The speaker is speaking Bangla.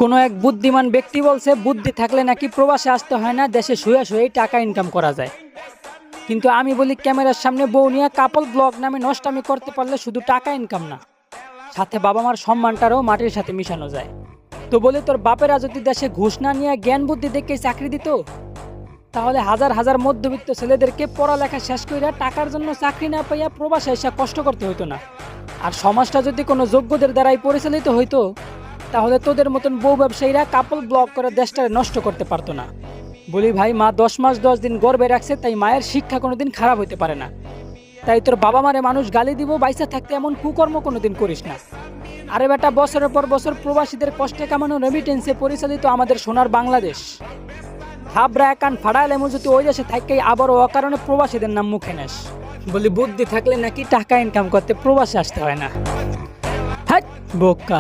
কোনো এক বুদ্ধিমান ব্যক্তি বলছে বুদ্ধি থাকলে নাকি প্রবাসে আসতে হয় না, দেশে শুয়ে শুয়েই টাকা ইনকাম করা যায়। কিন্তু আমি বলি ক্যামেরার সামনে বউ নিয়ে কাপল ব্লগ নামে নষ্টামি করতে পারলে শুধু টাকা ইনকাম না, সাথে বাবা মার সম্মানটারও মাটির সাথে মিশানো যায়। তো বলি তোর বাপেরা যদি দেশে ঘুষ না নিয়ে জ্ঞান বুদ্ধি দেখে চাকরি দিত, তাহলে হাজার হাজার মধ্যবিত্ত ছেলেদেরকে পড়ালেখা শেষ কইরা টাকার জন্য চাকরি না পাইয়া প্রবাসে এসে কষ্ট করতে হইতো না। আর সমাজটা যদি কোনো যোগ্যদের দ্বারাই পরিচালিত হইতো, তাহলে তোদের মতন বউ ব্যবসায়ীরা কাপল ব্লগ করে দেশটারে নষ্ট করতে পারতো না। বলি ভাই, মা 10 মাস 10 দিন গর্ভে রাখছে, তাই মায়ের শিক্ষা কোনোদিন খারাপ হইতে পারে না। তাই তোর বাবা মারে মানুষ গালি দিব, বাইসা থাকতে এমন কুকর্ম কোনোদিন করিস না। আরে বেটা, বছরের পর বছর প্রবাসীদের কষ্টে কামানো রেমিটেন্সে পরিচালিত আমাদের সোনার বাংলাদেশ। হাবরা কান ফাড়াইলে যদি ওই দেশে থাকতেই আবারও অকারণে প্রবাসীদের নাম মুখে নেস। বলি বুদ্ধি থাকলে নাকি টাকা ইনকাম করতে প্রবাসে আসতে হয় না। হ্যাঁ বোকা।